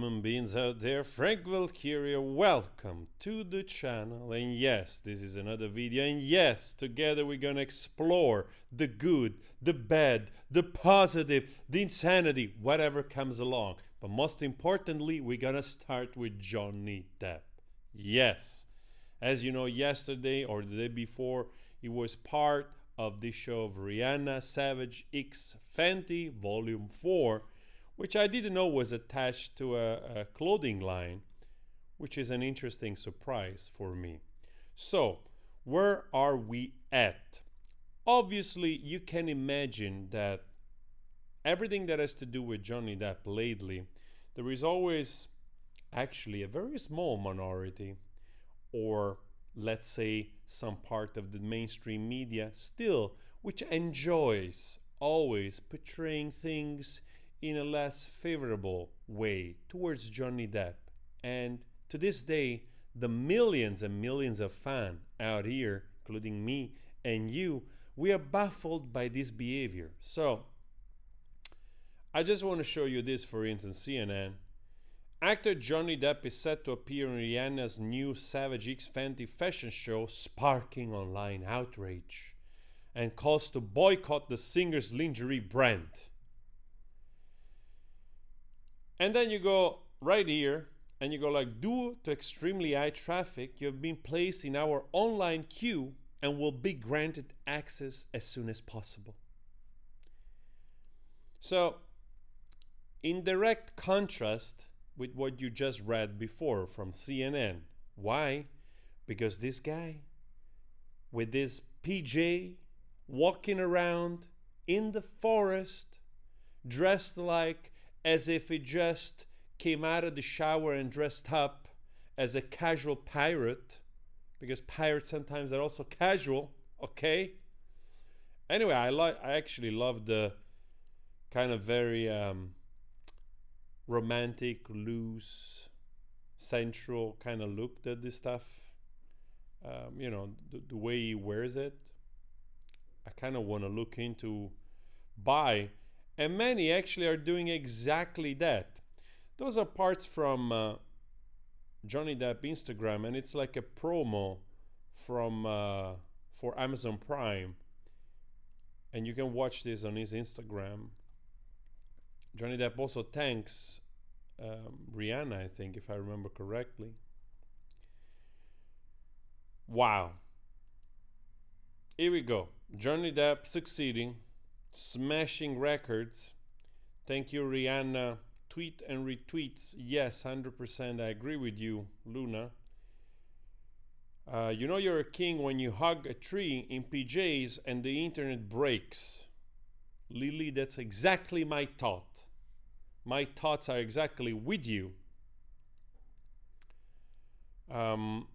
human beings out there. Frank Valkyria, welcome to the channel. And yes, this is another video. And yes, together we're gonna explore the good, the bad, the positive, the insanity, whatever comes along. But most importantly, we're gonna start with Johnny Depp. Yes, as you know, yesterday or the day before, he was part of the show of Rihanna Savage X Fenty Volume 4, which I didn't know was attached to a clothing line, which is an interesting surprise for me. So, where are we at? Obviously, you can imagine that everything that has to do with Johnny Depp lately, there is always actually a very small minority, or let's say some part of the mainstream media still, which enjoys always portraying things in a less favorable way towards Johnny Depp. And to this day, the millions and millions of fans out here, including me and you, we are baffled by this behavior. So I just want to show you this, for instance, CNN. Actor Johnny Depp is set to appear in Rihanna's new Savage X Fenty fashion show, sparking online outrage and calls to boycott the singer's lingerie brand. And then you go right here and you go like, due to extremely high traffic, you have been placed in our online queue and will be granted access as soon as possible. So, in direct contrast with what you just read before from CNN. Why? Because this guy with this PJ walking around in the forest dressed like as if he just came out of the shower and dressed up as a casual pirate, because pirates sometimes are also casual, okay? Anyway, I actually love the kind of very romantic, loose, sensual kind of look that this stuff, the way he wears it. I kind of want to look into buy. And many actually are doing exactly that. Those are parts from Johnny Depp Instagram, and it's like a promo from for Amazon Prime. And you can watch this on his Instagram. Johnny Depp also thanks Rihanna, I think, if I remember correctly. Wow. Here we go. Johnny Depp succeeding, smashing records. Thank you, Rihanna. Tweet and retweets. Yes, 100%. I agree with you, Luna. You know you're a king when you hug a tree in PJs and the internet breaks. Lily, that's exactly my thought. My thoughts are exactly with you. I'm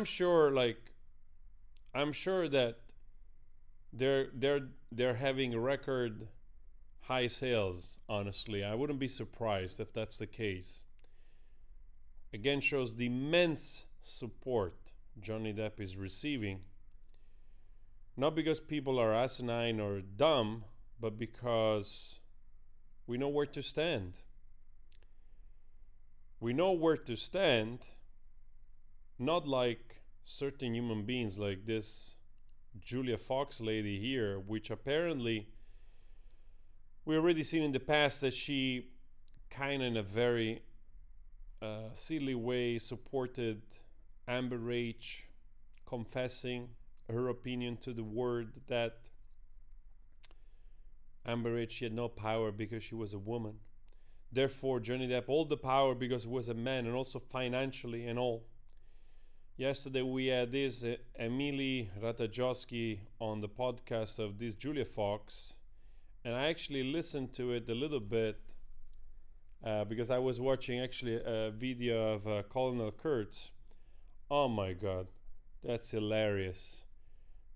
sure that they're having record high sales. Honestly, I wouldn't be surprised if that's the case. Again, shows the immense support Johnny Depp is receiving, not because people are asinine or dumb, but because we know where to stand. We know where to stand, not like certain human beings like this Julia Fox lady here, which apparently we already seen in the past that she kind of in a very silly way supported Amber H, confessing her opinion to the world that Amber H, she had no power because she was a woman. Therefore, Johnny Depp all the power because he was a man, and also financially and all. Yesterday we had this Emily Ratajkowski on the podcast of this Julia Fox, and I actually listened to it a little bit because I was watching actually a video of Colonel Kurtz. Oh my God, that's hilarious.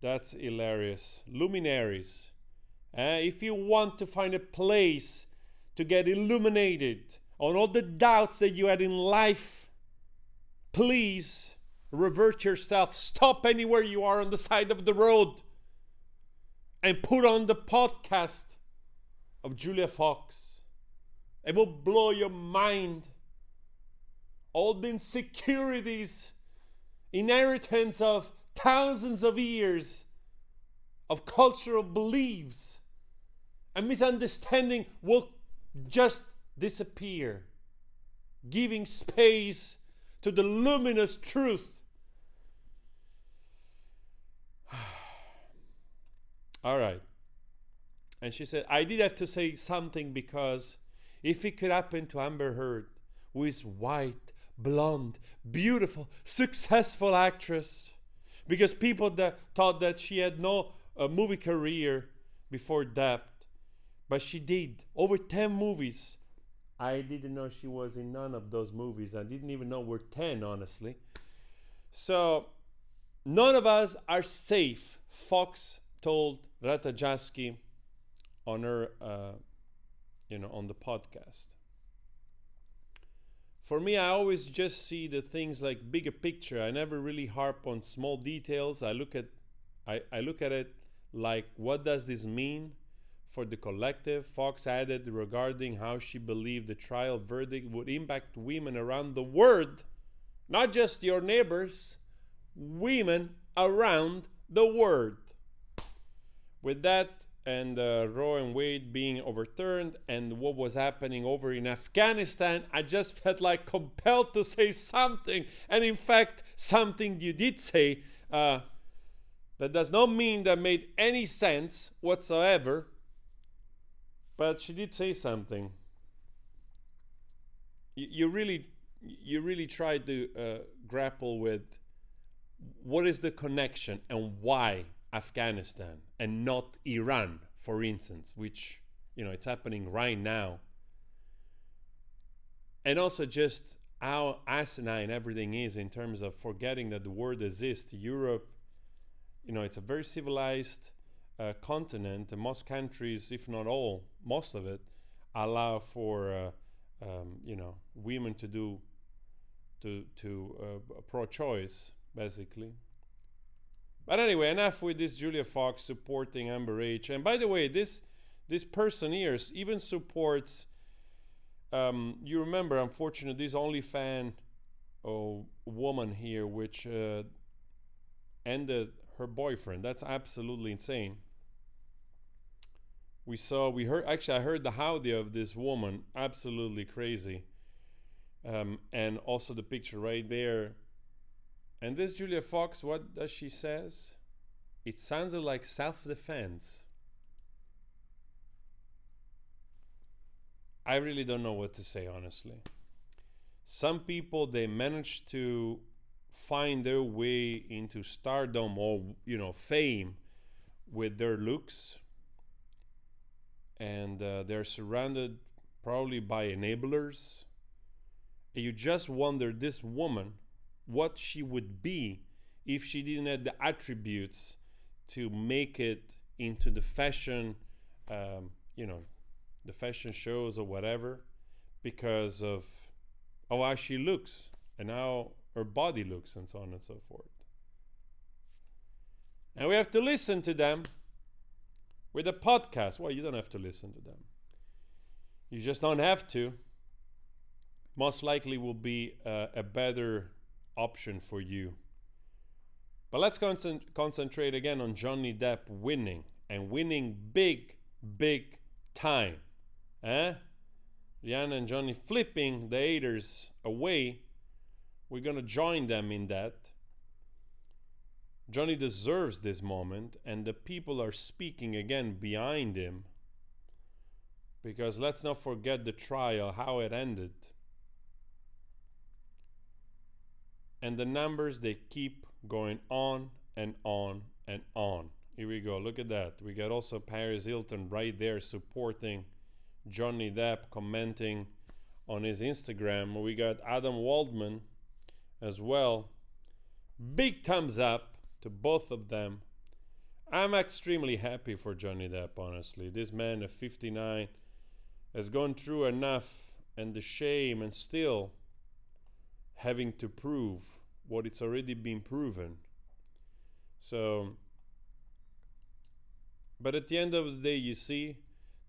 That's hilarious. Luminaries. If you want to find a place to get illuminated on all the doubts that you had in life, please revert yourself. Stop anywhere you are on the side of the road and put on the podcast of Julia Fox. It will blow your mind all the insecurities, inheritance of thousands of years of cultural beliefs and misunderstanding will just disappear, giving space to the luminous truth. All right. And she said, I did have to say something because if it could happen to Amber Heard, who is white, blonde, beautiful, successful actress, because people that thought that she had no movie career before Depp, but she did over 10 movies. I didn't know she was in none of those movies. I didn't even know we're 10, honestly. So none of us are safe, Fox told Ratajkowski on her, on the podcast. For me, I always just see the things like bigger picture. I never really harp on small details. I look at it like, what does this mean for the collective? Fox added regarding how she believed the trial verdict would impact women around the world, not just your neighbors, women around the world. With that, and Roe and Wade being overturned and what was happening over in Afghanistan, I just felt like compelled to say something. And in fact, something you did say that does not mean that made any sense whatsoever, but she did say something. You really tried to grapple with what is the connection and why Afghanistan and not Iran, for instance, which, it's happening right now. And also just how asinine everything is in terms of forgetting that the world exists. Europe, it's a very civilized continent, and most countries, if not all, most of it, allow for, women to do pro-choice, basically. But anyway, enough with this Julia Fox supporting Amber H. And by the way, this person here even supports, you remember, unfortunately, this OnlyFans woman here, which ended her boyfriend. That's absolutely insane. I heard the audio of this woman, absolutely crazy. And also the picture right there. And this Julia Fox, what does she says? It sounded like self-defense. I really don't know what to say, honestly. Some people, they manage to find their way into stardom or, fame with their looks. And they're surrounded probably by enablers. And you just wonder, this woman, what she would be if she didn't have the attributes to make it into the fashion, the fashion shows or whatever, because of how she looks and how her body looks and so on and so forth. And we have to listen to them with a podcast. Well, you don't have to listen to them. You just don't have to. Most likely will be a better option for you. But let's concentrate again on Johnny Depp winning, and winning big time. Rihanna and Johnny flipping the haters away. We're gonna join them in that. Johnny deserves this moment, and the people are speaking again behind him, because let's not forget the trial, how it ended. And the numbers, they keep going on and on and on. Here we go. Look at that. We got also Paris Hilton right there supporting Johnny Depp, commenting on his Instagram. We got Adam Waldman as well. Big thumbs up to both of them. I'm extremely happy for Johnny Depp, honestly. This man at 59 has gone through enough, and the shame, and still having to prove what it's already been proven. So, but at the end of the day, you see,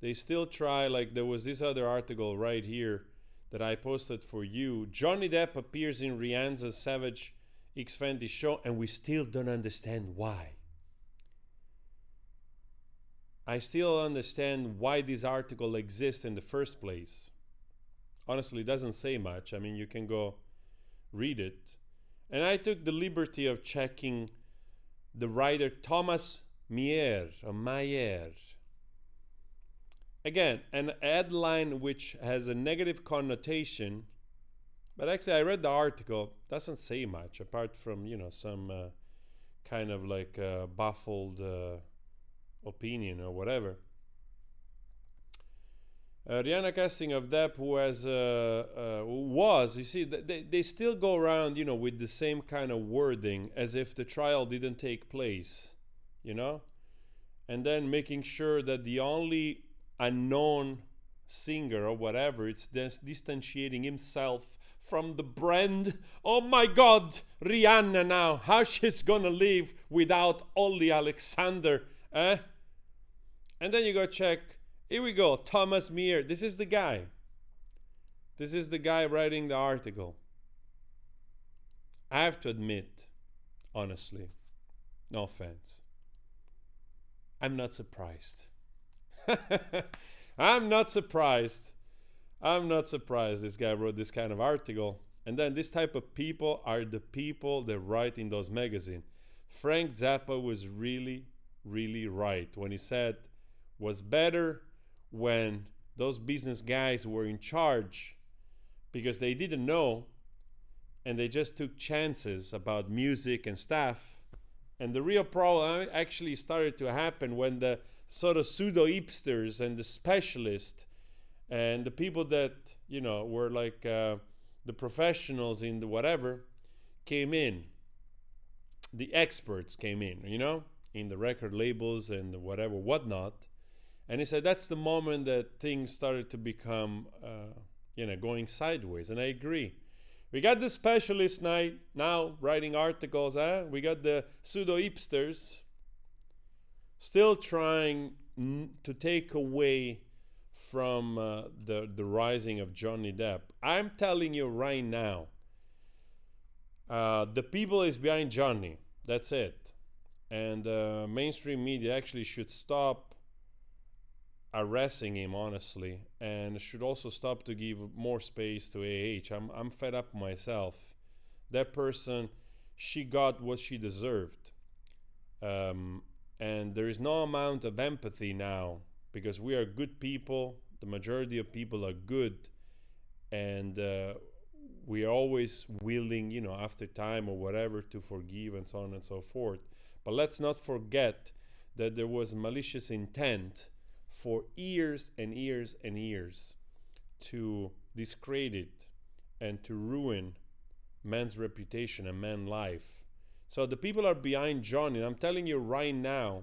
they still try, like there was this other article right here that I posted for you. Johnny Depp appears in Rihanna's Savage X Fenty show, and we still don't understand why. I still don't understand why this article exists in the first place. Honestly, it doesn't say much. I mean, you can go read it. And I took the liberty of checking the writer Thomas Meyer, or Mayer. Again, an headline which has a negative connotation, but actually I read the article, doesn't say much apart from, some kind of like baffled opinion or whatever. Rihanna casting of Depp, who was, you see, they still go around, with the same kind of wording as if the trial didn't take place, and then making sure that the only unknown singer or whatever, it's distantiating himself from the brand. Oh my God, Rihanna now, how she's gonna live without only Alexander, eh? And then you go check. Here we go, Thomas Meyer. This is the guy. This is the guy writing the article. I have to admit, honestly, no offense, I'm not surprised. I'm not surprised this guy wrote this kind of article. And then this type of people are the people that write in those magazines. Frank Zappa was really, really right when he said was better when those business guys were in charge, because they didn't know and they just took chances about music and stuff. And the real problem actually started to happen when the sort of pseudo hipsters and the specialists and the people that were like the professionals in the whatever came in. The experts came in the record labels and whatever whatnot. And he said that's the moment that things started to become going sideways. And I agree. We got the specialists now writing articles, we got the pseudo hipsters still trying to take away from the rising of Johnny Depp. I'm telling you right now, the people is behind Johnny. That's it. And mainstream media actually should stop harassing him, honestly, and should also stop to give more space to AH. I'm fed up myself. That person, she got what she deserved. And there is no amount of empathy now, because we are good people. The majority of people are good, and we are always willing, after time or whatever, to forgive and so on and so forth. But let's not forget that there was malicious intent for years and years and years to discredit and to ruin man's reputation and man's life. So the people are behind Johnny. And I'm telling you right now,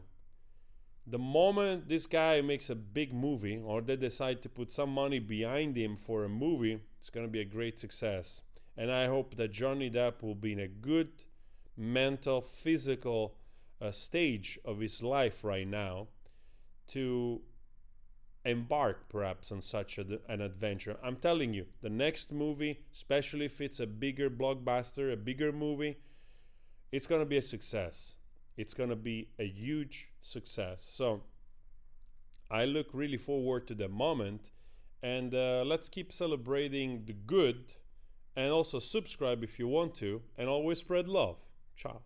the moment this guy makes a big movie, or they decide to put some money behind him for a movie, it's going to be a great success. And I hope that Johnny Depp will be in a good mental, physical stage of his life right now to embark perhaps on such an adventure. I'm telling you, the next movie, especially if it's a bigger blockbuster, a bigger movie, it's going to be a success. It's going to be a huge success. So I look really forward to the moment, and let's keep celebrating the good, and also subscribe if you want to, and always spread love. Ciao.